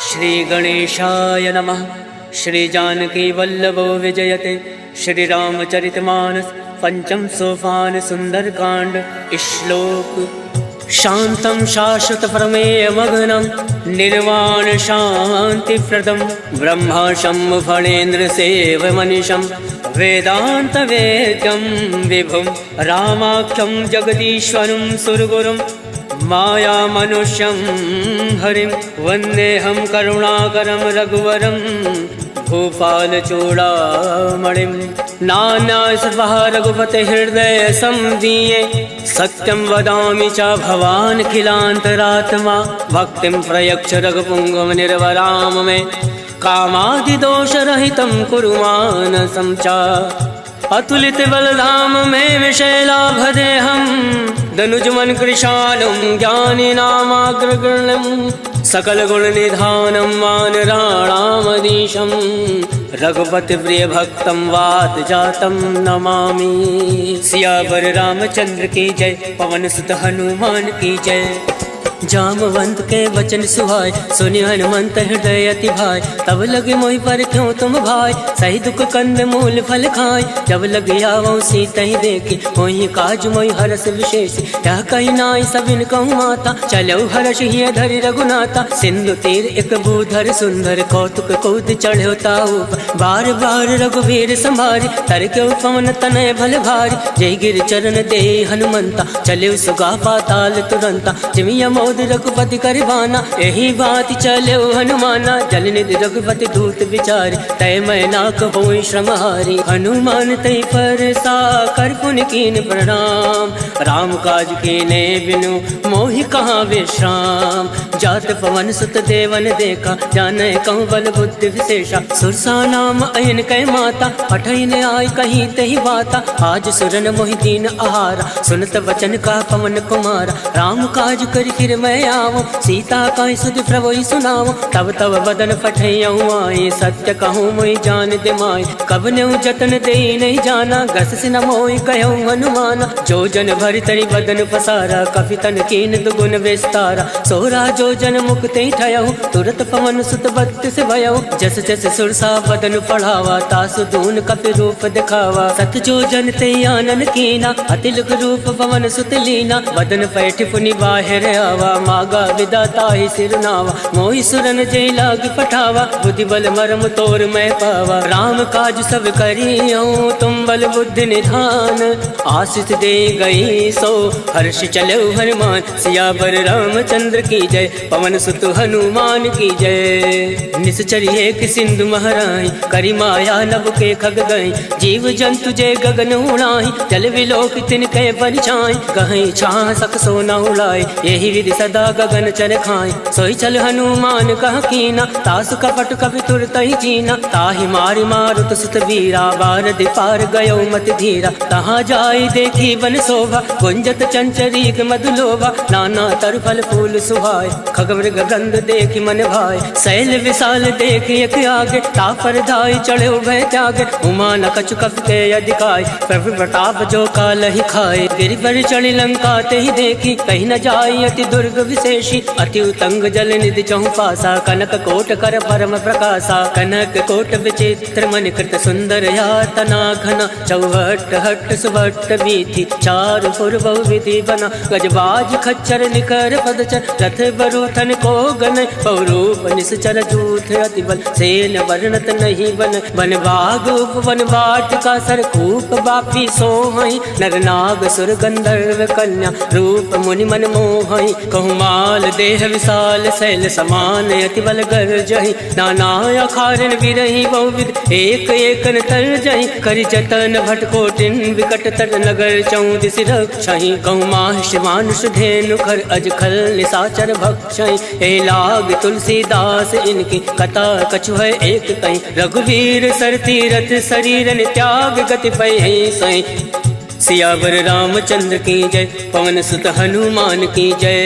श्री गणेशाय नमः। श्री जानकी वल्लभो विजयते। श्री रामचरितमानस पंचम सोपान सुंदरकांड। श्लोक शांतं शाश्वत प्रमेय मग्नं निर्वाण शांति प्रदम ब्रह्माशं फणेन्द्र सेव मनीषं वेदांत वेद्यं विभुं रामाख्यं जगदीश्वरं सुरगुरुं माया मनुष्यं हरिं वन्देऽहं करुणाकरं रघुवरं भूपाल चूड़ामणिं। नान्यासुतः रघुपते हृदय संदीये सत्यं वदामि च भवान् खिलान्तरात्मा भक्तिं प्रयच्छ रघुपुङ्गव निर्वराम मे कामादिदोषरहितं कुरु मानसं च। अतुलित बलधाम में विशैलाभदेहं दनुजमन कृशालं ज्ञानिनामाग्रगण्यं सकल गुण निधानं वानराणामधीशं रघुपति प्रिय भक्तं वात जातं नमामि। सियावर रामचंद्र की जय। पवन सुत हनुमान की जय। जामवंत के वचन सुहाय सुनि हनुमंत हृदय अति भाई। तब लगे मोहि पर क्यों तुम भाई सही दुख कंद मूल फल खाय। जब लगे आवो सीता ही देखी मोहि काज मोहि हरस विशेष। यह कही नाई सबिन कहूँ माता चलो हर्ष ही धरि रघुनाथा। सिंधु तीर एक भूधर सुंदर कौतुक कूद चढ़ो ताऊ बार बार रघुवीर संभारी तर क्यों पवन तनय भल भारी। जय गिर चरण दे हनुमंता चले सुगा पाताल तुरंता। जिमिया मोद रघुपति करवाना यही बात चले हनुमाना। जल निधि रघुपति दूत विचार तय मैं नाक होई श्रमहारी। हनुमान तय पर सा कर पुन कीन प्रणाम राम काज कीने बिनु मोहि कहाँ विश्राम। जात पवन सुत देवन देखा जाने कहूँ बल बुद्धि विशेषा। सुरसा नाम अयन कै माता पठन आय कहीं तही बाता। आज सुरन मोहि दीन आहारा सुनत वचन का पवन कुमारा। राम काज कर फिर मैं आवो सीता का सुध प्रभु सुनाओ। तब तब बदन फटैयऊँ आए सत्य कहूँ मोहि जान दे माय। कब न्यू जतन दे नहीं जाना गस से न मोहि कहूँ हनुमाना। जो जन भरि तरि बदन पसारा कपि तन कीन दुगुन विस्तारा। सोरा जो जन मुक्ति ठयऊ तुरत पवन सुत बत्तीस भयऊ। जस जस सुरसा बदन पढ़ावा तासु दून कपि रूप दिखावा। सत जो जन ते आनन कीना अतिलुक रूप पवन सुत लीना। बदन पैठ पुनि बाहिर आवा मागा विदाता ही सिरनावा। मोहि सुरन जय लाग पठावा बुद्धि बल मरम तोर मैं पावा। राम काज सब करियऊँ तुम बल बुद्धि निधान। आशीष दे गई सो हर्ष चलो हनुमान। सियावर रामचंद्र की जय। पवन सुत हनुमान की जय। निश्चर एक सिंधु महराई करी माया नभ के खग गई। जीव जंतु जय गगन उड़ाई जल विलोक तिनके परिछाई। गहई छाह सक सोना उड़ाई यही विधि सदा गगन चर खाई। सोई चल हनुमान कह कीना तासु कपट कपि तुरत ही जीना। ताहि मारि मारुत सुत वीरा बारदि पार गयो मति धीरा। तहाँ जाई देखी वन शोभा गुंजत चंचरीक मधुलोभा। नाना तर फल फूल सुहाय खगमृग गंध देखी मन भाई। शैल विशाल देखी एक आगे तापर धाई चढ़े भय त्यागे। उमा न कछु कपि के अधिकाय प्रभु प्रताप जो काल ही खाए। गिरि पर चढ़ी लंका ते ही देखी कहीं न जाई अति दुर्ग विशेषी। अति उतंग जल निधि चहु पासा कनक कोट कर परम प्रकाशा। कनक कोट विचित्र मन कृत सुंदर यातना घना। चौहट हट सुभट बीथी चारु पुर बहु विधि बना। गजबाज खच्चर निकर पदचर रथ बरूथन को गन। पौरूप निश्चर जूथ अति बल सेन वर्णत नहीं बन। वन बाग उपवन वाटिका सरकूप बापी सोहई। नर नाग सुर गंधर्व कन्या रूप मुनि मन मोहई। कहूँ माल देह विशाल शैल समान अति बल गर्जहि। नाना अखारन विरहि बहुविध एक एक तर जहि। करि जतन भटकोटिन विकट तर नगर चौदिस रक्षहि। कहूँ माहिष मानुष धेनु खर अज खल निशाचर भक्षहि। ए लाग तुलसीदास इनकी कथा कछु है एक कहीं। रघुवीर सर तीरथ शरीरन त्याग गति पै सही। सियावर रामचंद्र की जय। पवन सुत हनुमान की जय।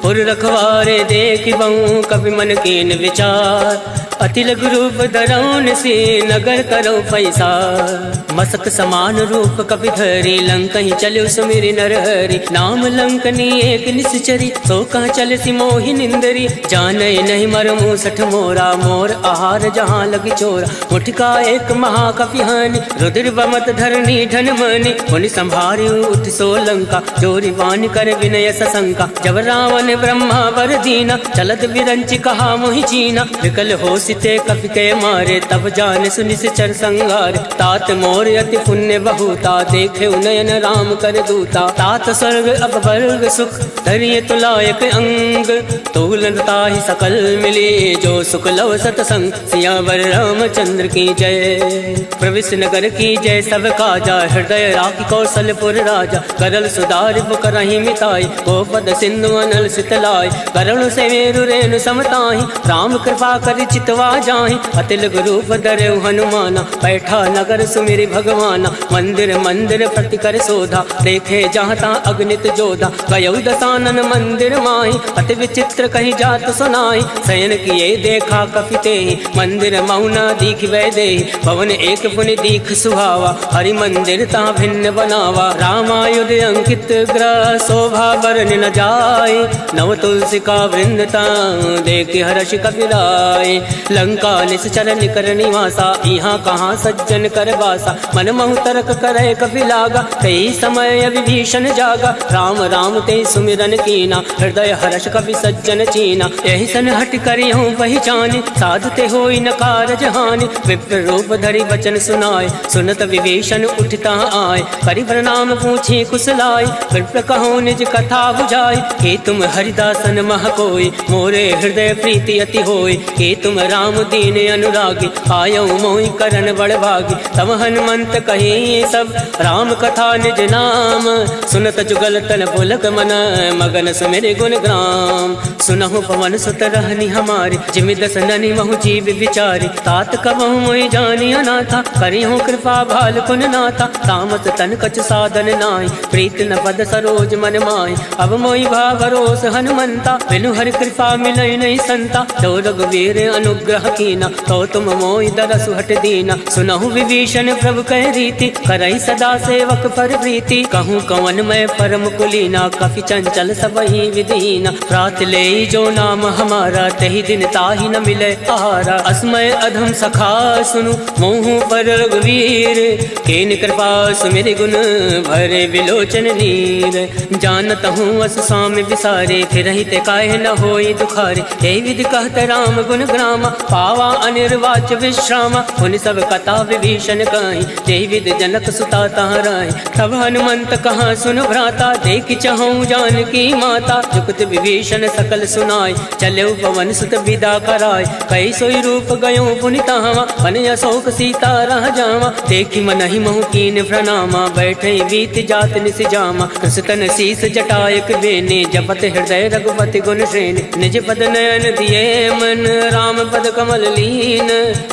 पुर रखवारे देख बहु कवि मन कीन विचार। अति लघु रूप धरौन से नगर करो पैसा। मसक समान रूप कपि धरी लंकहि चलो सुमिरि नरहरि। नाम लंकनी एक निश्चरी सो कह चल सी मोहि निंदरी। जाने नहीं मर मूसठ मोरा मोर आहार जहाँ लगी चोरा। मुठका एक महाकपि हानि रुद्र बमत धरनी धन मनि। मुनि संभारी उठ सो लंका जोरी वान कर विनय सशंका। जब रावण ब्रह्मा वर दीना चलत विरंच कहा मोहि चीना। विकल हो सिते कपि के मारे तब जान सुनि चर संगार। तात मोर अति पुण्य बहुता देखे नयन राम कर दूता। तात स्वर्ग अब वर्ग सुख धरिय तुलायक अंग। तूलता ही सकल मिली जो सुख लव सतसंग। सियावर रामचंद्र की जय प्रविश नगर की जय सब काजा। हृदय राखी कौशलपुर राजा करल सुधार करही मिताई। गोपद सिंधु अनल सितलाई करुण से मेरु रेणु समताही। राम कृपा कर चितवा जाहि अतिल रूप धरे हनुमाना। बैठा नगर सुमिरि भगवाना मंदिर मंदिर प्रति कर शोधा। देखे जहाँ तहाँ अग्नित जोधा गयौ दसानन मंदिर माही। अति विचित्र कहीं जात सुनाई शयन किए देखा कपिते। मंदिर मौना दीख वै दे भवन एक पुनि दीख सुहावा। हरि मंदिर ता भिन्न बनावा रामायुध अंकित ग्रह। शोभा बरन न जाए नव तुलसी का वृंदता देख हर्ष कपिराय। लंका निश्चर निकर निवासा यहाँ कहाँ सज्जन कर बासा। मन महु तर्क करे कपि लागा कई समय विभीषण जागा। राम राम ते सुमिरन कीना हृदय हर्ष कपि सज्जन चीना। यही सन हट करी हूँ पहचानी साधु ते होई न कारज हानि। विप्र रूप धरि वचन सुनाए सुनत विभीषण उठता आए। करि प्रणाम पूछी कुशलाय विप्र कहो निज कथा बुझाई। हे तुम हरिदासन मह कोई मोरे हृदय प्रीति अति होई। हे तुम राम दीन अनुरागी आयो मोहि करन बड़ भागी। तब हनुमंत कही सब राम कथा निज नाम। सुनत जुगल तन पुलक मन मगन सुमिरि गुण ग्राम। सुनहु पवन सुत रहनी हमारी जिमि दस ननि महु जीव विचारी। तात कबहु मोहि जानी अनाथा करिहु कृपा भाल कुन नाथा। तामस तन कछ साधन नाहि प्रीत न पद सरोज मन माहि। अब मोहि भा भरोस हनुमंता बिनु हरि कृपा मिलै नहीं संता। तो रघुवीर अनुग्रह कीना तो तुम मोहि दरसु हट दीना। सुनहु विभीषण प्रभु कह रीति करई सदा सेवक पर प्रीति। कहूँ कवन मैं परम कुलीना कपि चंचल सबहि विदीना। रात ले जो नाम हमारा तही दिन ताहि न मिले आहारा। अस्मय अधम सखा सुनु मोहु पर रघुवीर। केन कृपा सुमिरि गुण भरे विलोचन नीर। जानत हूँ अस स्वामी विसारे फिर ते काहे न होई दुखारे। यही विधि कहत राम गुण ग्रामा पावा अनिर्वाच विश्रामा। उन सब कथा विभीषण कहीं यही विधि जनक सुता तहाँ रही। तब हनुमंत कहाँ सुन भ्राता देख चहु जानकी माता। जुगत विभीषण सकल सुनाय चले पवन सुत विदा कराय। कई सोई रूप गयो पुनि तहाँ मन अशोक सीता रह जावा। देखी मन ही महु कीन प्रणामा बैठे बीत जात निस जामा। कृष्ण शीस जटायक बेने जपत हृदय रघुपति गुण श्रेणी। निज पद नयन दिए मन राम पद कमल लीन।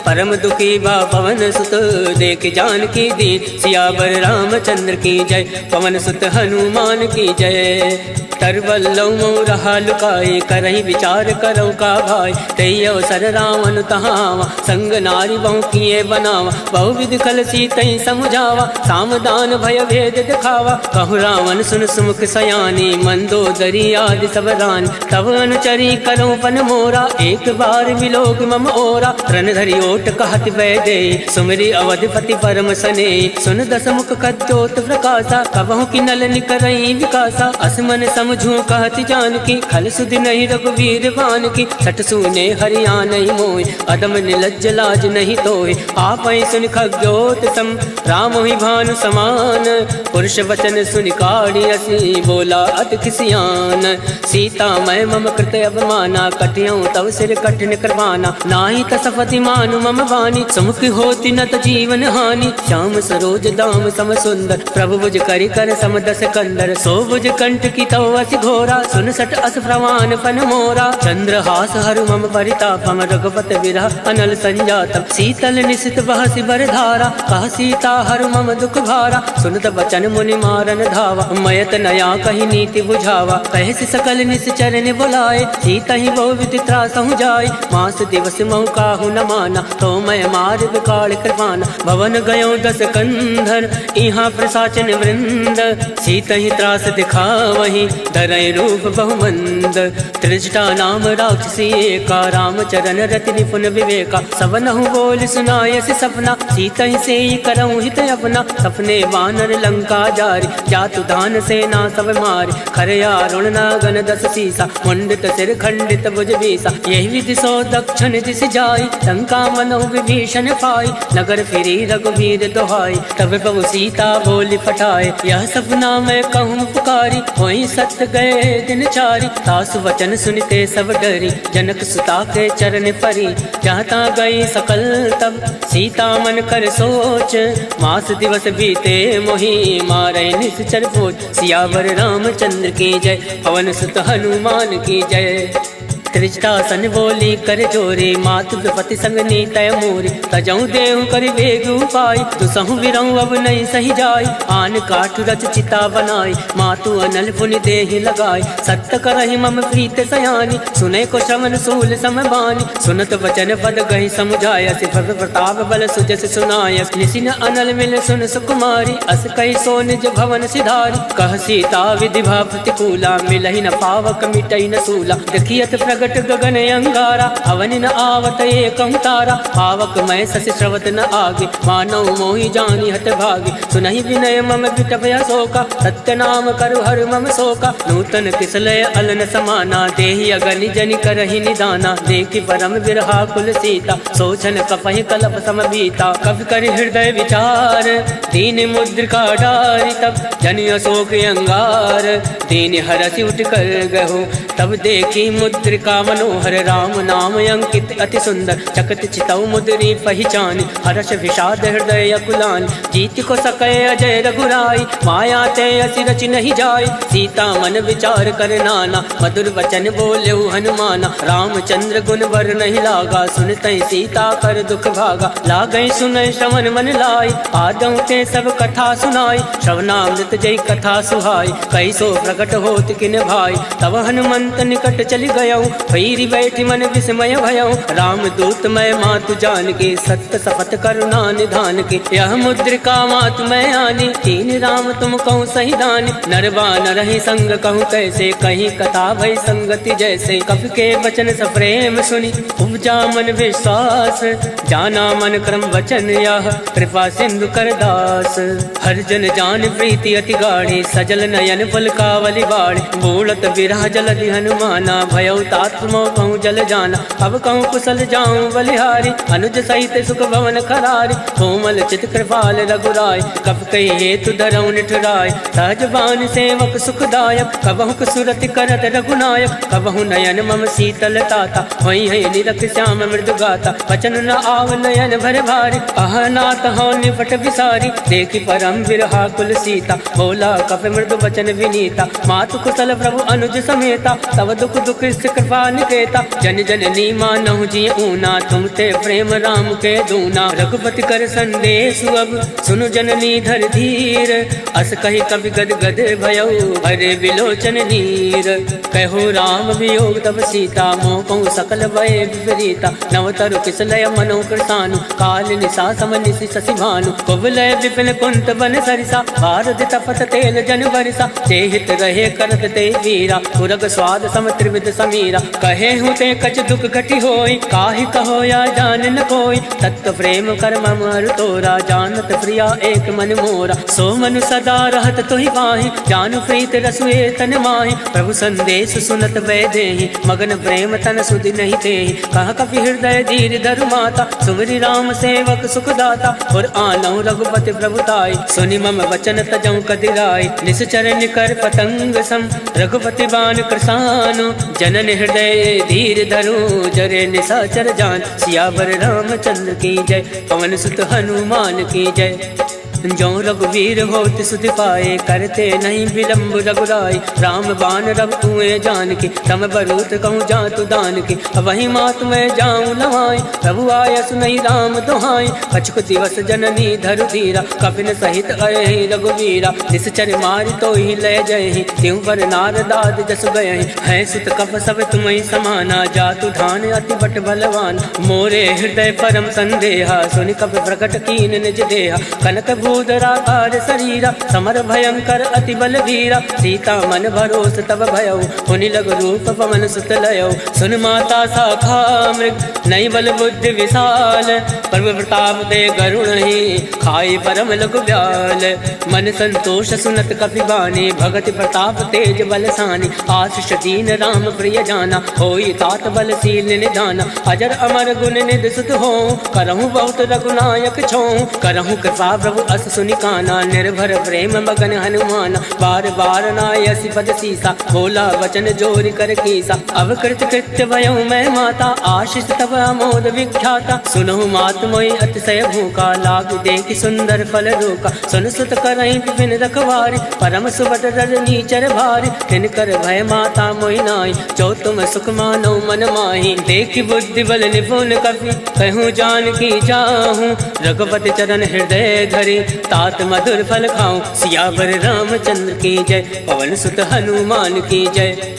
परम दुखी बा पवन सुत देख जानकी दीन। सियावर रामचंद्र की जय पवन सुत हनुमान की जय। तरवल्लौ मोह रहा लुकाए करही विचार करो का भाई। तई अवसर रावण तहावा संग नारी बहु किए बनावा। बहु विधि खल सीतई समुझावा सामदान भय भेद दिखावा। कहु रावण सुन सुमुख सयानी मंदोदरी आदि सब रानी। तब अनुचरी करो पन मोरा एक बार विलोक मम ओरा। रण धरि ओट कहत वै दे सुमिरि अवधिपति परम सने। सुन दस मुख कद्योत प्रकाशा कबहु की नल निकरई विकासा। असमन समझू कहत जानकी खल सुधि नहीं रघुवीर बान की। सट सुने हरिया नहीं मोय अदम निलज्ज लाज नहीं तोय। आप सुन खग्योत सम राम ही भानु समान। पुरुष वचन सुन काढ़ी असी बोला अति खिसियान। सीता मैं मम कृत अवमाना कटियों तव सिर कठिन करवाना। नाही तसपति मानु मम वाणी सुमुख होती न त जीवन हानि। श्याम सरोज दाम सम सुंदर प्रभु बुझ करि कर समदस कंदर। सो बुझ कंठ की तो असी घोरा, सुन सट अस प्रवान फन मोरा। चंद्रहास हरु मम परितापम, रघुपति विरह अनल संजातम। शीतल निशित बहसि बर धारा, कह सीता हरु मम दुख भारा। सुनत बचन मुनि मारन धावा, मयत नया कही नीति बुझावा। कहसि सकल निश्चर ने बुलाए, सीता ही बहु विधि त्रासहु जाय। मास दिवस महु काहू न माना, तो मैं मार विकाल कृपाना। भवन गयो दस कंधर, इहाँ प्रसाचन वृंद। सीता ही त्रास दिखावही, धरय रूप बहुमंद। त्रिजटा नाम राक्षसी एका, रामचरण रति निपुण विवेका। सबनहु बोल सुनायसि सपना, सीता ही से करऊँ हित अपना। सपने वानर लंका जारी, जातु दान सेना सब मारी। खरया रुण नागन दस सीसा, मुंडित सिर खंडित भुज बीसा। यही विधि सो दक्षिण दिश जाई, लंका मनो विभीषण पाई। नगर फिरी रघुवीर दोहाई, तब प्रभु सीता बोली पठाए। यह सपना मैं कहूँ पुकारी, वही सत्य गए दिन चारी। सासु वचन सुनते सब डरी, जनक सुता के चरण परी। जहाँ गई सकल तब, सीता मन कर सोच। मास दिवस बीते मोही, मारे निश्चर भोज। सियावर रामचंद्र की जय, पवन सुत हनुमान की जय। त्रिजटा सन बोली कर जोरे, मातु विपति संग नीतय मोरे। तजऊ देहु कर वेग उपाय, दुसहु विरऊ अब नहीं सही जाय। आन काठ रच चिता बनाई, मातु अनल पुनि देहि लगाई। सत्य करहि मम प्रीत सयानी, सुने को श्रवण सूल समबानी। सुनत वचन पद गहि समुझाय, सिफर प्रताप बल सुजस सुनाय। निसिन अनल मिल सुन सुकुमारी, अस कहि सो निज भवन सिधारी। कह सीता विधि भा प्रतिकूला, मिलहि न पावक मिटई न सूला। देखियत प्रगट गगन अंगारा, अवनि न आवत एकं तारा। पावक मैं शशि श्रवत न आगे, मानव मोहि जानी हत भागे। सुनहि विनय मम विटपय शोका, सत्य नाम करु हर मम शोका। नूतन किसलय अलन समाना, देहि अगनि जनि करहि निदाना। देखि परम विरहा कुल सीता, सोचन कपहि कलप सम बीता। कवि कर हृदय विचार, दीन मुद्रिका डारि। तब जनि अशोक अंगार, दीन हरसि उठ कर गहो। तब देखी मुद्रिका मनोहर, राम नाम अंकित अति सुंदर। चकत चितऊ मुद्री पहचानी, हर्ष विषाद हृदय अकुलानी। जीत को सकै अजय रघुराई, माया ते असी रचि नहीं जाय। सीता मन विचार कर नाना, मधुर वचन बोलेउ हनुमाना। रामचंद्र गुण वर नहीं लागा, सुनतै सीता कर दुख भागा। लागै सुनय श्रवण मन लाई, आदौ ते सब कथा सुनाई। श्रवणामृत जय कथा सुहाई, कैसो प्रकट होत किन भाई। तब हनुमंत निकट चली गयऊ, भैरी बैठी मन विस्मय भयऊ। राम दूत मैं मातु जान के, सत्य शपथ करुणा निधान के। यह मुद्रिका मातु मैं आनी, तीन राम तुम कहूँ सही दानी। नरवा न रही संग कहूँ कैसे, कहीं कथा भई संगति जैसे। कवि के वचन सप्रेम सुनी, उपजा मन विश्वास। जाना मन क्रम वचन यह, कृपा सिंधु कर दास। हर जन जान प्रीति अति गाढ़ी, सजल नयन पलकावली बाढ़। बूढ़त विरह जलधि हनुमाना, भयउ तात मोह कहूँ जल जाना। अब कहूँ कुशल जाऊँ बलिहारी, अनुज सहित सुख भवन खरारी। कोमल चित कृपाल रघुराय, कब कही हेतु धरऊ निठुराय। सहज बान सेवक सुखदायक, कबहु सुरति करत रघुनायक। कबहु नयन मम शीतल ताता, वही है निरख श्याम मृदु गाता। वचन न आव नयन भर भारी, अहनाथ हो निपट विसारी। देखी परम विरहा कुल सीता, बोला कप मृदु वचन विनीता। मातु कुशल प्रभु अनुज समेता, तब दुख दुख कृपा निकेता। जन जननी मानहु जी ऊना, तुम ते प्रेम राम के दूना। रघुपति कर संदेश अब, सुनु जननी धर धीर। अस कही कवि गद गद भयऊ, भरे विलोचन नीर। कहो राम वियोग तब सीता, मोह कहूँ सकल भय विपरीता। नवतरु किसलय मनो कृतानु, काल निशा सम निशि शशि भानु। कुबलय विपिन कुंत बन सरिसा, भारत तपत तेल जन बरिसा। जेहित रहे करत ते वीरा, पुरग स्वाद सम त्रिविध समीरा। कहे हूँ ते कछ दुख घटी होई, काहि कहो या जान न कोई। तत्व प्रेम कर मम अरु तोरा, जानत प्रिया एक मन मोरा। सो मनु सदा रहत तोहि बाहि, जानु प्रीत रसुए तन माहि। प्रभु संदेश सुनत वै देहि, मगन प्रेम तन सुधि नहीं तेहि। कह कपि हृदय धीर धरु माता, सुमरि राम सेवक सुखदाता। और आनौ रघुपति प्रभुताई, सुनि मम वचन तजौ कदिराई। निश्चर निकर पतंग सम, रघुपति बान कृसानु। जनन हृदय धीर धरु, जरे निशाचर जान। सियावर रामचंद्र की जय, पवन सुत हनुमान की जय। जो रघुवीर होत सुधि पाए, करते नहीं विलम्ब रघुराई। राम बाण रब कुएं जान की, तम बरूत कहूँ जातु दान की। वही मात मैं जाऊँ लवाई, प्रभु आयस नहीं राम दुहाई। कछुक दिवस जननी धरु धीरा, कपिन सहित अहि रघुवीरा। निश्चर मारि तो ही लय जय, त्यों पर नारदाद जस गए। है सुत कप सब तुम्हें समाना, जातु धान अति बट बलवान। मोरे हृदय परम संदेहा, सुनि कप प्रकट कीन निज देहा। कनक भूधराकार शरीरा, समर भयंकर अति बल वीरा। सीता मन भरोस तब भयो, पुनि लग रूप पवन सुत लयो। सुन माता शाखा मृग, नई बल बुद्धि विशाल। प्रभु प्रताप दे गरुण ही, खाई परम लघु ब्याल। मन संतोष सुनत कपि बानी, भगति प्रताप तेज बलसानी। आशीष दीन राम प्रिय जाना, होई तात बलशील निधाना। अजर अमर गुण निधि सुत हो, करहूँ बहुत रघुनायक छो। करहूँ कृपा प्रभु अस सुनि काना, निर्भर प्रेम मगन हनुमाना। बार बार नायसि पद सीसा, बोला वचन जोरि कर कीसा। अब कृत कृत्य भयउ मैं माता, आशीष तब अमोद विख्याता। सुनहु मात मोहि अतिशय भूखा, लाग देखि सुंदर फल रोका। सुन सुत करहि विपिन रखवारी, परम सुबत रजनी चर भारी। किनकर भय माता मोहि नाई, जो तुम सुख मानो मन माही। देखि बुद्धि बल निपुण कपि, कहूँ जानकी जाहूँ। रघुपति चरण हृदय धरि, तात मधुर फल खाऊं। सियावर रामचंद्र की जय, पवन सुत हनुमान की जय।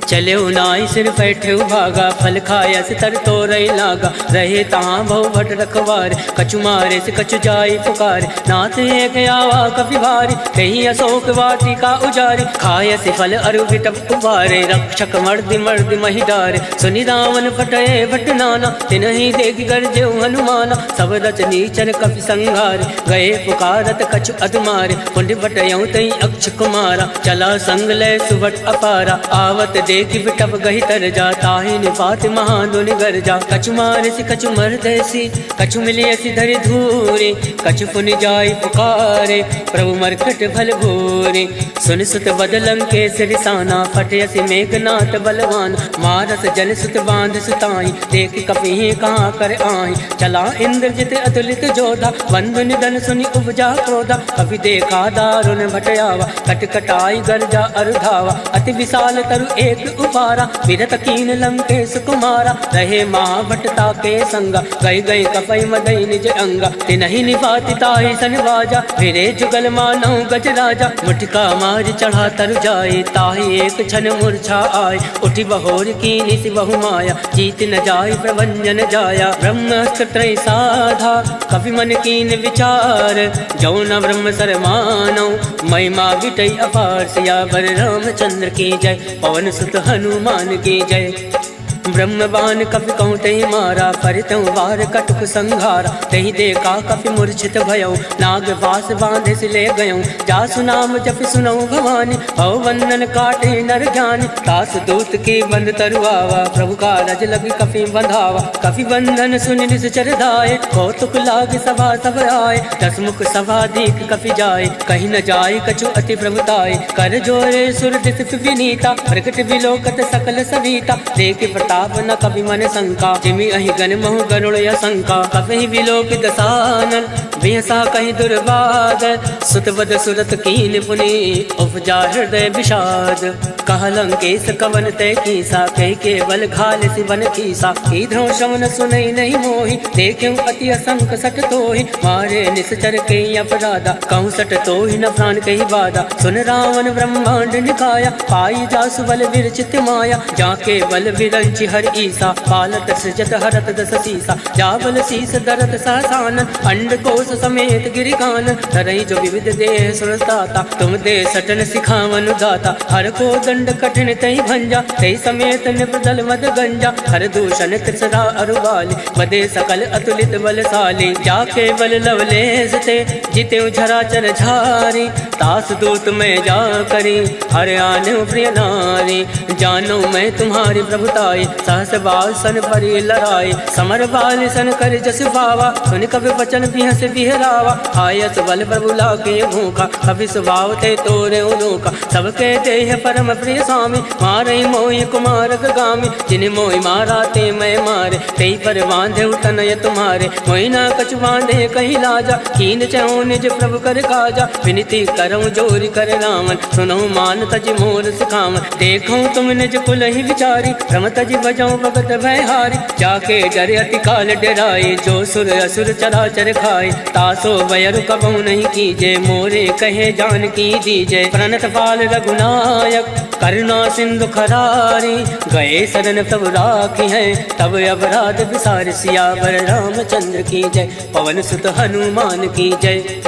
चले नाई सिर बैठे भागा, फल खाया से तर तो रही लागा। रहे तहाँ बहु भट रखवार, कछु मारे से कछु जाई पुकार। नाथ एक आवा कपि भारी, कहीं अशोक वाटिका उजारे। खाय से फल अरु विटप उबारे, रक्षक मर्दि मर्दि महि डारे। सुनि रावण फटये भट नाना, तिनहि देखि गर्जे हनुमाना। सब रचनी चर कपि संघारे, गए पुकारत कछु अधमारे। कुंड बटयऊ तई अक्ष कुमारा, चला संग लय सुभट अपारा। आवत देखि बिटप गहि तर जा, ताहि निपात महादुनि गर जा। कछु मारसि कछु मरदैसि, कछु मिलियसि धरि धूरे। कछु पुनि जाई पुकारे, प्रभु मरकट भल भूरे। सुन सुत बदलं के सिरसाना, फटयसि मेघनाथ बलवान। मारस जन सुत बांध सुताई, देखि कपि कहाँ कर आही। चला इंद्रजित अतुलित जोधा, बंधु निधन सुनि उपजा क्रोधा। कपि देखा दारुण भटयावा, कटकटाई गर्जा अरुधावा। अति विशाल तरु एक उपारा, विरत कीन लंकेश कुमारा। रहे महाभटता के संगा, गई गई कपई मदई निज अंगा। तिनहि निपाति ताहि सन बाजा, फिरे जुगल मानव गज राजा। मुठिका मार चढ़ा तर जाए, ताहि एक क्षण मूर्छा आए। उठि बहोर कीनि सि बहु माया, जीत न जाय प्रभंजन जाया। ब्रह्मास्त्र त्रय साधा, कपि मन कीन विचार। जौ न ब्रह्म सर मानौ, महिमा विटई अपार। सियावर रामचंद्र की जय, पवन सुत हनुमान की जय। ब्रह्मबान कपि कहूँ तहि मारा, परितौ वार कटुक संघारा। तहि देखा कपि मूर्छित भयउ, नाग वास बांधे से ले गयऊ। जासु नाम जपि सुनऊ भवानी, भव बंधन काटे नर ज्ञानी। तास दूत की बंद तरुआवा, प्रभु का रज लगी कपि बंधावा। कपि बंधन सुनि निश्चर धाये, कौतुक लाग सभा सब आए। दस मुख सभा दीख कपि जाए, कहीं न जाय कछु अति प्रभुताय। कर जोरे सुर दिस विनीता, प्रकट विलोकत सकल सविता। देख प्रताप न कपि मन शंका, जिमि अहि गण महु गरुड़ असंका। कपि विलोक दसानन, बिहसा कहीं दुर्बाद। सुतवद सुरत कीन पुनि, उपजा हृदय विषाद। कह लंकेश कवन तय कीसा, कह केवल घाल सिवन कीसा। कीधो श्रवण सुनई नहीं मोहि, देखूं अति असंक सट तोहि। मारे निश्चर के अपराधा, कहूँ सट तोहि न प्राण कही बाधा। सुन रावण ब्रह्मांड निकाया, पाई जासु बल विरचित माया। जाके बल विरंचि हर ईसा, पालत सृजत हरत दस सीसा। जाबल शीस दरत सहसान, अंड कोश समेत गिरिकान। धरई जो विविध देह सुरताता, तुम दे सटन सिखावन दाता। हर को दंड कठिन तई भंजा, तई समेत निपदल मद गंजा। हर दूषण त्रिसरा अरुबाली, बदे सकल अतुलित बलशाली। जाके बल लवलेस ते, जिते झरा चर झारी। तास दूत में जा करी, हर आने प्रिय नारी। जानो मैं तुम्हारी प्रभुताई, सहस बाल सन परि लड़ाई। समर बाल सन कर जस पावा, सुन कभी बचन बिहस बिहरावा। आयस बल प्रभु लाके भूखा, कभी स्वभाव ते तोरे उनोखा। सबके देह परम प्रिय स्वामी, मारई मोहि कुमार गामी, जिन मोहि मारा ते मैं मारे, तेई पर बांधे तनय तुम्हारे, मोहि न कछु बांधे कही लाजा, कीन चहु निज प्रभु कर काजा, विनती करऊं जोरि कर रामन, सुनहु मान तज मोर सिखावन, देखूं तुम निज कुल ही विचारी, रम तज बजाऊं भगत भय हारी, जाके डरे अति काल डराए, जो सुर असुर चराचर खाए, तासो वयरु कबहु नहीं कीजे, मोरे कहे जान की दीजे, प्रणत पाल रघुनायक करुणा सिंधु खरारी, गए शरण तब राखी है, तब अपराध विसार, सियावर रामचंद्र की जय, पवन सुत हनुमान की जय।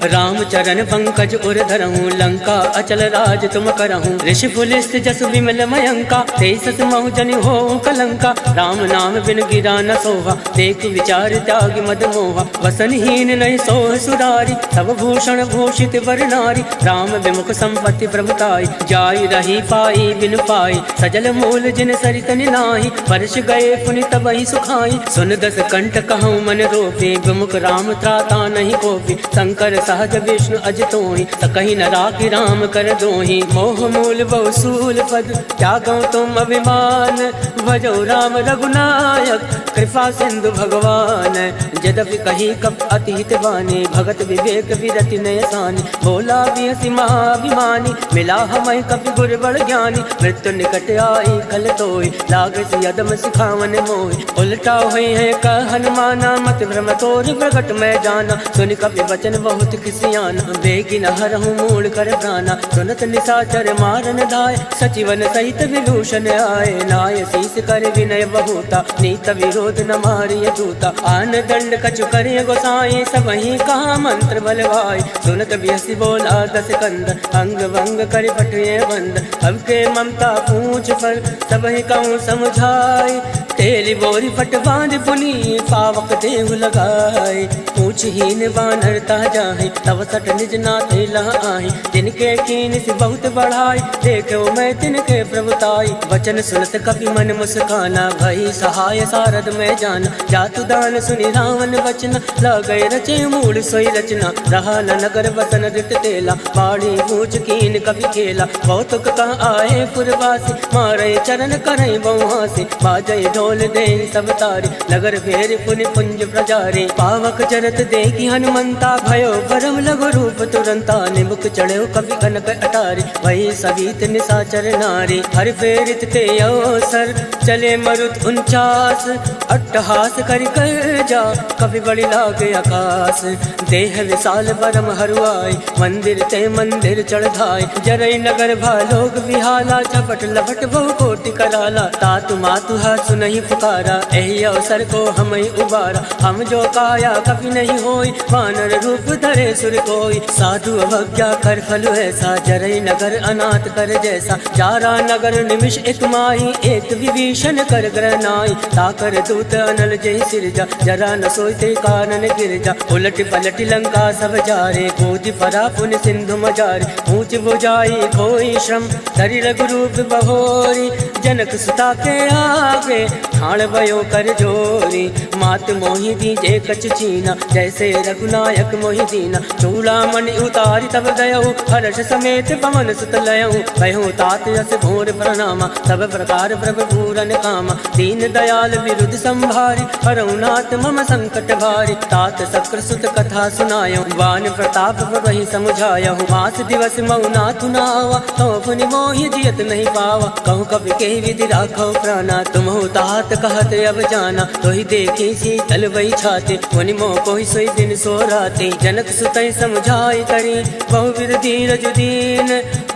राम चरण पंकज उर धरहूँ, लंका अचल राज तुम करहूँ, ऋषि पुलिस जस विमल मयंका, तेसस महु जनि हो कलंका, राम नाम बिन गिरा न सोहा, देख विचार त्याग मद मोहा, वसनहीन नहीं सोह सुरारी, सब भूषण भूषित वर नारी, राम विमुख संपत्ति प्रभुताई, जाय रही पाई बिन पाई, सजल मूल जिन सरित निनाहि, वर्ष गए पुनि तबहि सुखाई, सुन दस कंठ कहूँ मन रोपे, विमुख राम त्राता नहीं कोपी, शंकर सहज विष्णु अजतोहि, सकहि न राखि राम कर दोहि, मोह मूल बहु सूल पद, त्यागौ तुम अभिमान, भजौ राम रघुनायक, कृपा सिंधु भगवान, यद्यपि कही कप अति हित बानी, भगत विवेक विरति नय सानी, बोला बिहसि महाभिमानी, मिला हमहि कपि गुर बड़ ज्ञानी, मृत्यु निकट आई खल तोहि, लागस यदम सिखावन मोहि, उलटा हुई है कह हनुमाना, मत भ्रम तोर प्रगट मैं जाना, सुनि कपि वचन बहुत किसियाना, बेगी न हरहूँ मूल कर प्राणा, सुनत निशाचर मारन धाय, सचिवन सहित विभूषण आए, नाय शीस कर विनय बहुता, नीत विरोध न मारिय दूता, आन दंड कछु करे गोसाई, सबहि कहा मंत्र बलवाई, सुनत बिहसि बोला दस कंद, अंग भंग कर पटिए बंद, अब के ममता पूछ पर सबहि कहूँ समझाई, तेली बोरी पट बांध पुनी, पावक देहु लगाए, पूछहीन बानरता जाहि, तब सट निज नाथे लहाई, जिनके कीन से बहुत बढ़ाई, देखो मैं तिनके प्रभुताई, वचन सुनत कपि मन मुस्काना, भई सहाय सारद में जाना, जातु दान सुनि रावण वचन, लगय रचे मूल सोई रचना, रहा न नगर बसन रित तेला, बाड़ी पूछ कीन कपि खेला, कौतुक कह आए पुरवासी, मारे चरण करई बहुहासी, बाजय ढोल दे सब तारी, नगर फेर पुनि पुंज प्रजारी, पावक चरत देखी हनुमंता, भयो परम लघु रूप तुरंता, निमुख चढ़ो कवि कनक अटारी, वही सवित निशाचर नारी, हर प्रेरित ते अवसर, चले मरुत 49, अट्टहास करि कर जा, कवि बड़ी लागे आकाश, देह विशाल परम हरुआई, मंदिर ते मंदिर चढ़ धाय, जरई नगर भालोक विहाला, झपट लपट बहु कोटि कराला, तातु मातु सुनहि पुकारा, एहि अवसर को हमहि उबारा, हम जो काया कभी नहीं होई, वानर रूप धरे सुर कोई, साधु अवज्ञा कर फल ऐसा, जरई नगर अनाथ कर जैसा, जारा नगर निमिष एक माही, एक विभीषण कर ग्रह नाई, ताकर दूत अनल जय सिरजा, जरा न सोचते कानन गिरजा, उलट पलट लंका सब जारे, कूद परा पुन सिंधु मजारे, ऊंच बुझाई कोई श्रम, धरि रघुरूप बहोरी, जनक सुता के आगे, ठाण भयो कर जोरी, मात मोहि दीजे कछ चीना, जैसे रघुनायक मोहि दीना, चूड़ामणि उतारी तब गयऊ, हर्ष समेत पवन सुत लयऊ, कहो तात यस घोर प्रणामा, सब प्रकार प्रभु पूरन कामा, दीन दयाल विरुद्ध संभारी, हरऊ नाथ मम संकट भारी, तात शक्र सुत कथा सुनायऊ, वान प्रताप वही समुझायऊ, मास दिवस मऊ नाथु नावा, कहो पुनि मोहि जियत नहीं पावा, कहूँ कवि के विधि राखो प्राणा, तुम हो तात कहत अब जाना, तोहि देखी शीतल वही छाते, मुनि मोह कोहि सोई दिन सो राते, जनक सुतई समझाई करी, बहुविध धीरज दीन,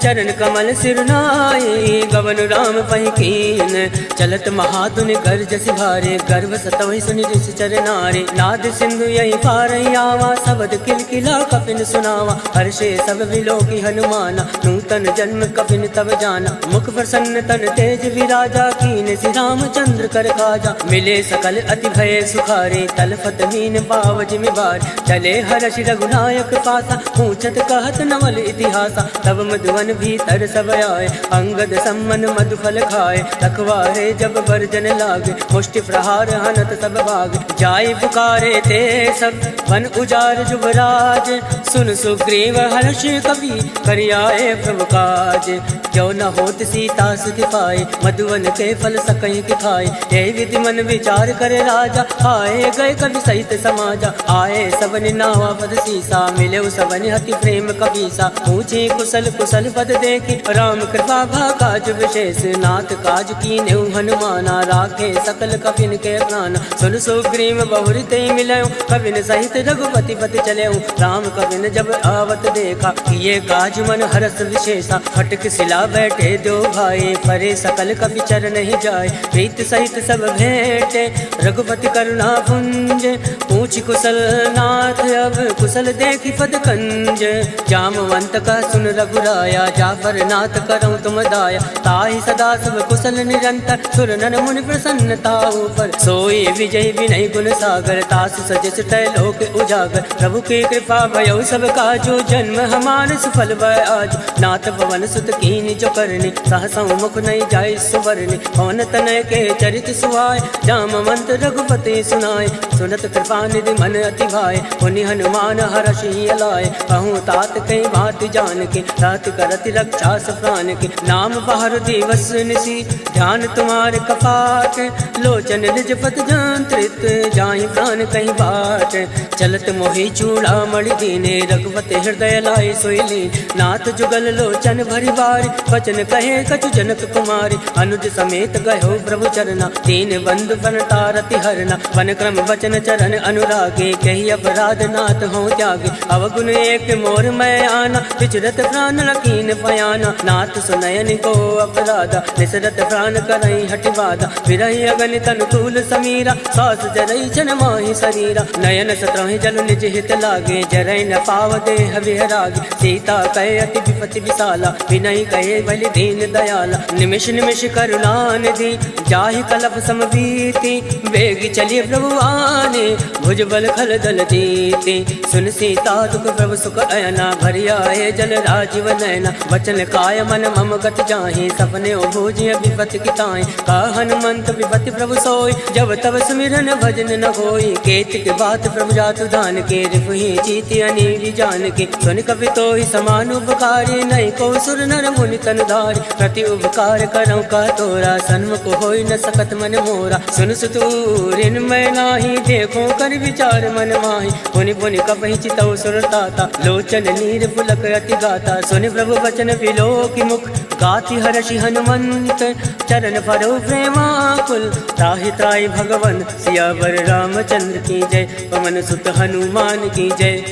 चरण कमल सिर नाई, गवन राम पहि कीन, चलत महाधुनि गर्ज सिभारे, गर्भ सतवहि सुनि ऋषि चर नारे, नाद सिंधु यही पार आवा, शब्द किलकिला कपिन सुनावा, हर्षे सब विलोकी हनुमाना, नूतन जन्म कपिन तब जाना, मुख प्रसन्न तन तेज विराजा, कीन श्री रामचंद्र कर काजा, मिले सकल अति भय सुखारे, तलफत मीन पाव जिमिबार, चले हर्षि रघुनायक पासा, पूछत कहत नवल इतिहासा, तब मधुवन हनुमान भीतर सब आए, अंगद सम्मन मधुफल खाए, रखवारे जब बरजन लागे, मुष्टि प्रहार हनत सब भाग, जाय पुकारे ते सब वन उजार जुबराज, सुन सुग्रीव हर्ष कवि करियाए प्रभु काज, क्यों न होत सीता सुखि पाए, मधुवन के फल सकहीं कि खाए, हे विधि मन विचार करे राजा, आए गए कवि सहित समाजा, आए सबनि नावा पद सीसा, मिले सबनि हति प्रेम कबीसा, पूछे कुशल कुशल पद देखी, राम कृपा भा काज विशेष, नाथ काज कीन्हु हनुमाना, राखे सकल कपिन के प्राण, सुन सुग्रीव बहुरि ते मिलयो, कपिन सहित रघुपति पति चलयो, राम कपिन जब आवत देखा, किए काज मन हरस विशेषा, फटक सिला बैठे दो भाई, परे सकल कपि चरण ही जाए, प्रीत सहित सब भेंटे, रघुपति करुणा पुंज, पूछ कुशल नाथ अब कुशल देखी पद कंज, जामवंत का सुन रघुराया, जाफर नाथ करऊं तुम दाया, ताहि सदा सब कुशल निरंतर, सुर नर मुनि प्रसन्नता ऊपर, सोई विजय विनय गुण सागर, तास सजस तय लोक उजागर, प्रभु की कृपा भयो सब काजो, जन्म हमार सुफल भय आज, नाथ पवन सुत कीनि जो करनी, सहसा मुख नहीं जाय सुवरनी, पवन तनय के चरित सुहाय, जामवंत रघुपति सुनाय, सुनत कृपा निधि मन अति भाय, पुनि हनुमान हरषि अलाय, कहूँ तात कई बात जान के, रात करति रक्षा प्राण के, नाम पहर दिवस निसी, ध्यान तुम्हारे कपाट, लोचन निज पत जंत्रित, जाहि प्राण कहीं बाट, चलत मोहि चूड़ा मणि दीने, रघुपति हृदय लाए सोइली, नाथ जुगल लोचन भरि बारी, वचन कहे कछु जनक कुमारी, अनुज समेत गयो प्रभु चरना, तीन बंधु बन तारति हरना, वन क्रम वचन चरण अनुरागे, कही अपराध नाथ हो त्यागे, अवगुण एक मोर मैं आना, विचरत प्राण लकीन पयाना, नाथ सुनयन को अपराधा, निसरत प्राण करई हटि बाधा, विरहि अगन तनुकूल समीरा, सास जरई छन माहि शरीरा, नयन सत्रहि जल निज हित लागे, जरई न पाव देह विहरागे, सीता कहे अति विपति विशाला, विनय कहे बलि दीन दयाला, निमिष निमिष करुणा निधि, जाहि कलप समबीति, वेग चलिए प्रभु आने, भुज बल खल दल जीते, सुन सीता दुख प्रभु सुख अयना, भरि आए जल राजीव नयना, वचन काय मन मम गत जाहि, सपने भोजिय विपति किताय, का हनुमंत विपति प्रभु सोई, जब तब सुमिरन भजन न होई, केत के बात प्रभु जातु दान के, रिपुहि जीति अनीरि जान के, सुन कपि तोहि समान उपकारी, नहीं को सुर नर मुनि तन धारी, प्रति उपकार करऊं का तोरा, सन्मुख होई न सकत मन मोरा, सुन सुतूरिन मैं नाही, देखो कर विचार मन माही, पुनि पुनि कपहि चितौ सुर ताता, लोचन नीर पुलक अति गाता, सुनि प्रभु वचन बिलो की मुख, गाति हर्षि हनुमंत, चरण परो प्रेमाकुल, त्राहि त्राहि भगवन सियावर रामचंद्र की जय, पवन सुत हनुमान की जय,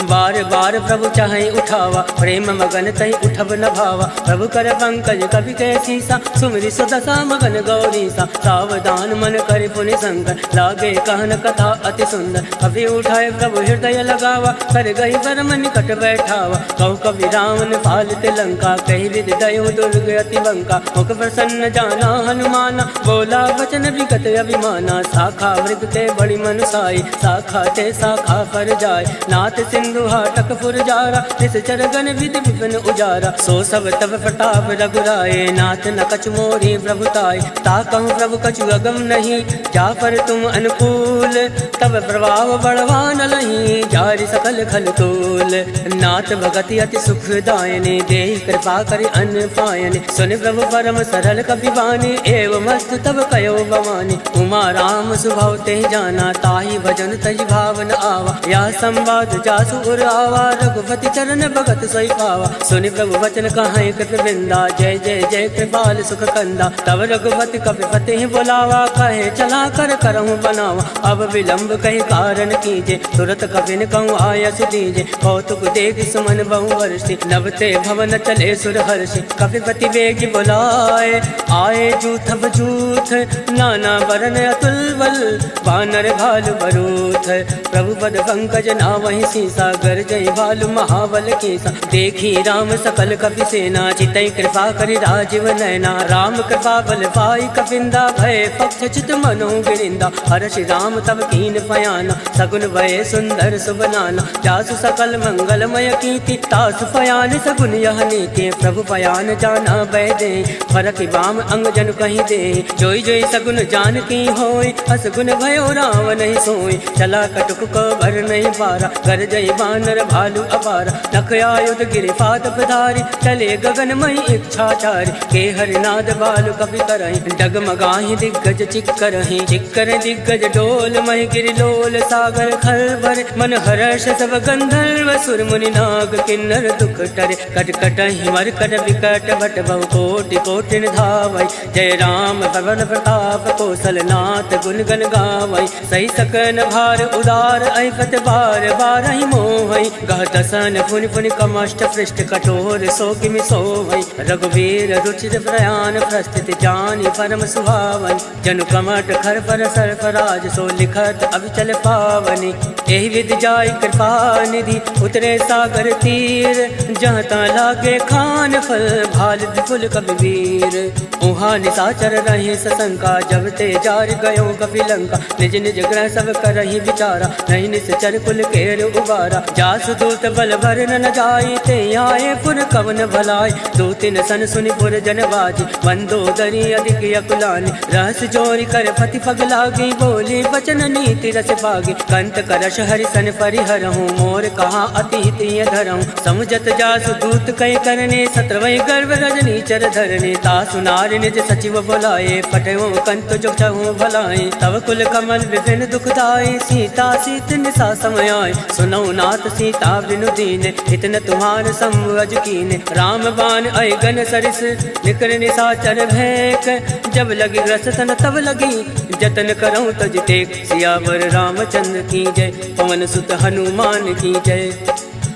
बार बार प्रभु चाहे उठावा, प्रेम मगन तहि उठब न भावा, प्रभु कर पंकज कवि के सीसा, सुमिरि सुदशा मगन गौरीसा, सावधान मन करे पुनि शंकर, लागे कहन कथा अति सुंदर, कवि उठाए प्रभु हृदय लगावा, कर गई परम निकट बैठावा, कहु कवि रावण पालित लंका, कही विधि दयो दुर्ग अति बंका, मुख प्रसन्न जाना हनुमाना, बोला वचन विगत अभिमाना, शाखा वृग के बड़ी मनुसाई, शाखा ते शाखा पर जाय, नाथ सिंधु हाटक पुरजारा, इस चरगन विधि विपिन उजारा, सो सब तब प्रताप रघुराए, नाथ न कछु मोरी प्रभुताय, ताकहु प्रभु कछु अगम नहीं, जा पर तुम अनुकूल, तब प्रभाव बढ़वान लही, जारि सकल खल तोल, नाथ भगति अति सुख दायने, देहि कृपा करि अन्न पायने, सुनि प्रभु परम सरल कपि बानी, एवं मस्त तब कयो भवानी, उमा राम सुभाव ते जाना, ताहि भजन तज भावन आवा, या संवाद जासु आवा, रघुपति चरण भगत सोई पावा, सुनि प्रभु वचन कहाई कृत वृंदा, जय जय जय कृपाल सुख कंदा, तब रघुपति कपिपति ही बुलावा, कहे चला कर करहूँ बनावा, अब विलंब कही कारण कीजे, तुरत कपिन कहूँ आयस दीजे, कौतुक देख सुमन बहु वर्षि, नभते भवन चले सुर हर्षि, कपिपति वेग बुलाए, आए जूथ बजूथ, नाना वरन अतुल बल, वानर भालु बरूथ, प्रभु पद पंकज नावहि सीसा, सागर जय भालु महाबल केसा। देखी राम सकल कपि सेना चितई कृपा करि राजीव नैना। राम कृपा बल पाई कपिंदा भय पक्ष चित मनो गिरिंदा। हर्ष राम तब कीन पयाना सगुन भय सुंदर सुबनाना। जासु सकल मंगलमय कीर्ति तासु पयान सगुन यह नीति। प्रभु पयान जाना बैदे फरक बाम अंग जन कहीं दे। जोई जोई सगुन जान की होय अस गुन भयो राम नहीं सोई। चला कटुक को भर नहीं पारा कर जय बानर भालू अपारा। नख आयुध गिरि पाद पधारी चले गगन मई इच्छाचारी। के हरिनाद बालु कपि करहि डगमगाहि दिग्गज चिक्करहि। चिक्कर दिग्गज डोल महि गिरि लोल सागर खल भरे। मन हर्ष सब गंधर्व सुर मुनि नाग किन्नर दुख टरे। कट कटहि मरकट विकट भट बहु कोटि कोटि धावै। जय राम पवन प्रताप कौशल नाथ गुण गण गावै। सही सकन भार उदार ऐपत बार बारहि मोहै। गह दसन पुनि पुनि कमष्ट पृष्ठ कठोर सो किमि सोवै। रघुवीर रुचिर प्रयाण प्रस्थित जानि परम सुहावन। जनु कमट खर पर सर्फराज सो लिखत अविचल पावनि। एहि विधि जाय कृपा निधि उतरे सागर तीर। जहाँ ता लागे खान फल भाल विपुल कबीर। उहाँ निशाचर रहे सशंका जब ते जार गयो कपिलंका। निज निज ग्रह सब करहि विचारा नहीं निश्चर कुल केर उबारा। जासु दूत बल भर न जाई ते आए पुर कवन भलाई। दो तीन सन सुनि पुर जन बाजी मंदोदरी अधिक अकुलानी। रहस जोरी कर पति पग लागी बोली बचन नीति रस पागी। कंत करश हरि सन परिहरहूँ मोर कहा अतीत धरहूँ। समुझत जासु दूत कई करने सत्रवै गर्भ रजनी चर धरने। तासु नारी निज सचिव बुलाए पटयो कंत जो चहु भलाए। तब कुल कमल विभिन्न दुखदाई सीता सीत निशा समय आए। सुनौ नाथ सीता बिनु दीन इतन तुम्हार संवज कीने। राम बाण अयगन सरिस निकर निशाचर भैक। जब लगी रस तन तब लगी जतन करऊँ तज टेक। सियावर रामचंद्र की जय पवन सुत हनुमान की जय।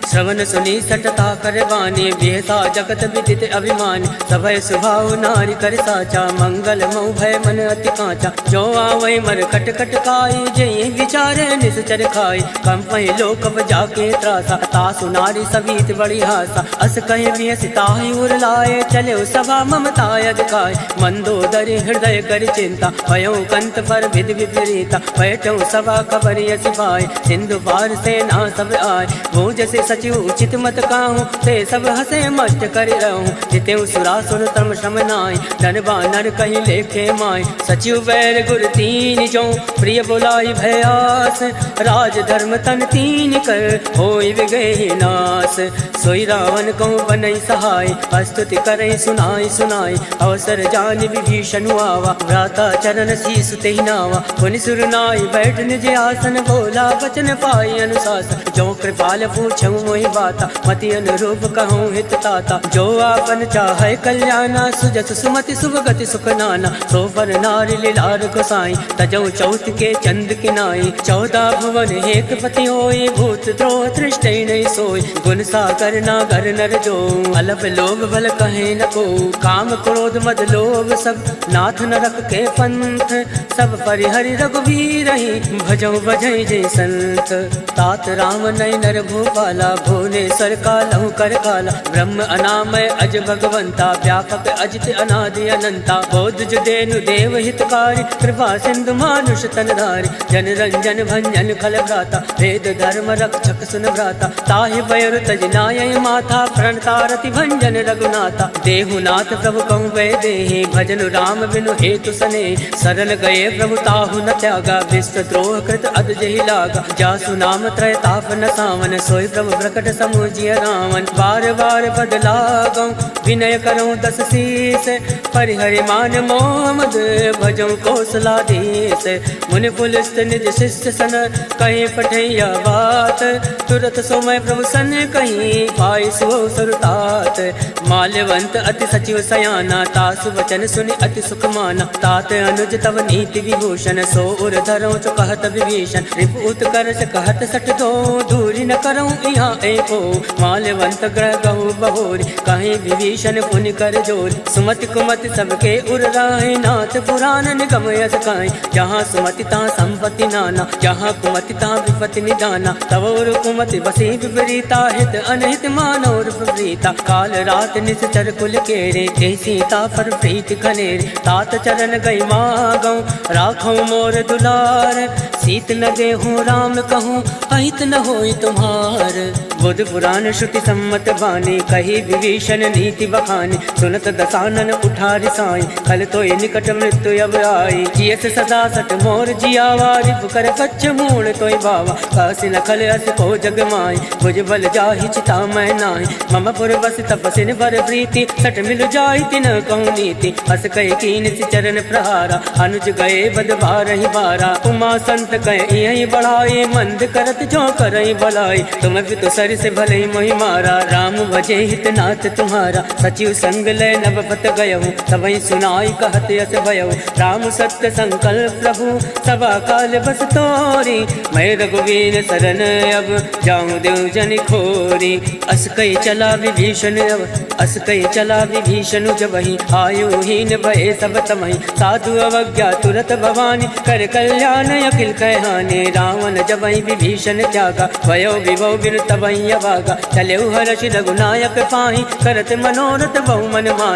श्रवण सुनी सटता कर बानी बेहसा जगत विदित अभिमानी। सभय सुभाव नारी कर साचा मंगल मऊ भय मन अति कांचा। जो आवै मर कट कट काई जय विचारे निश्चर खाई। कंपहि लोक जाके त्रासा तासु नारी सवीत बड़ी हासा। अस कहे वियस ताहि उर लाए चले सभा ममता अधिकाय। मंदोदरी हृदय कर चिंता भयो कंत पर विधि विपरीता। बैठो सभा खबर यसी पाए सिंधु पार सेना सब आए। वो जैसे सचिव उचित मत काहूँ ते सब हसे मस्त कर रहूँ। जिते सुरासुर तम श्रम नाय धन बानर कहीं लेखे माय। सचिव बैर गुर तीन जो प्रिय बुलाई भयास। राज धर्म तन तीन कर होई विगहि नाश। सोई रावण कहूँ बनई सहाय स्तुति करई सुनाई सुनाई। अवसर जान विभीषण आवा भ्राता चरण शीस तेहि नावा। पुनि सुर नाई बैठ निज आसन बोला वचन पाई अनुशासन। जो कृपाल पूछऊँ मोहि बाता मति अनुरूप कहूँ हित ताता। जो आपन चाहे कल्याणा सुजस सुमति शुभ गति सुख नाना। सो पर नारी लीलार गोसाई तजौ चौथ के चंद किनाई। 14 भुवन हेक पति होई भूत द्रोह तृष्टि नहीं सोई। गुण सागर नागर नर जो अलप लोभ बल कहे न को। काम क्रोध मद लोभ सब नाथ न रख के पंथ। सब परिहरि रघुवीर ही भजौ बजै जय संत। तात राम नय नर भूपाला भुवनेश्वर कालहु कर काला। ब्रह्म अनामय अज भगवंता व्यापक अजित अनादि अनंता। बोध जुदेनु देव हितकारी कृपा सिंधु मानुष तनधारी। जन रंजन भंजन खल भ्राता वेद धर्म रक्षक सुन भ्राता। ताहि बयर तज नाय माथा प्रणतारति भंजन रघुनाथा। देहुनाथ प्रभु कहूँ वै देहि भजन राम बिनु हेतु सने। सरल गए प्रभु ताहु न त्यागा विश्व द्रोह कृत अद जहि लागा। जासु नाम त्रय ताप न सावन सोई प्रभु प्रकट समुझिय रावण। बार बार बदला गौ विनय करऊँ 10 शीस। परिहरि मान मोह मद भजऊँ कौशलाधीश। मुनि पुलस्त निज शिष्य सन कहीं पठैया बात। तुरत सोमय प्रभु सन कहीं पाई सुओ सुरतात। माल्यवंत अति सचिव सयाना तासु वचन सुनि अति सुख माना। तात अनुज तव नीति विभूषण सो उर धरो चो कहत विभीषण। रिपु उत्कर्ष कहत सठ दो दूरी न करऊं यहाँ एको। माल्यवंत ग्रह गहु बहोरी कहीं विभीषण पुनि कर जोरी। सुमति कुमति सबके उर राहे नाथ पुराण निगम यस काई। जहाँ सुमति तहाँ संपत्ति नाना जहाँ कुमति तहाँ विपत्ति निदाना। तव उर कुमति बसी विपरीता हित अनहित मानव विपरीता। काल रात निश्चर कुल केरे ते सीता पर प्रीत खनेरे। तात चरण गई मागऊं राखऊं मोर दुलार। सीत न देहूँ राम कहूँ अहित न होई तुम्हार। बुध पुराण श्रुति सम्मत बानी कही विभीषण नीति बखानी। सुनत दसानन उठारी साई कल तो निकट मृत्यु अब आई। जियस सदा सट मोर जियावा रिपु कर कच्छ मूल तोय बावा। कासी न खल अस को जग माई भुज बल जाहि चिता मैं नाही। मम पुर बस तपसिन बर प्रीति सट मिल जाहि तिन कहूँ नीति। हस कह कीन चरण प्रहारा अनुज गए बद बारहि बारा। उमा संत कह यही बढ़ाई मंद करत जो करई भलाई। तुम भी तो सर से भले मोहि मारा राम भजे हित नाथ तुम्हारा। सचिव संग लय नवपत गयहु सबई सुनाई कहत यस भयहु। राम सत्य संकल्प प्रभु सभा काल बस तोरी। मैं रघुवीर शरण अब जाऊं देव जन खोरी। अस कई चला विभीषण अब अस कई चला विभीषण जबहि। आयुहीन भय सब तमहि साधु अवज्ञा तुरत भवानी। कर कल्याण अखिल कहहाने रावण जबहि विभीषण त्यागा। भयो विभव बिन तबहि अभागा चले हर्ष रघुनायक पाहि। करत मनोरथ बहु मन माहि।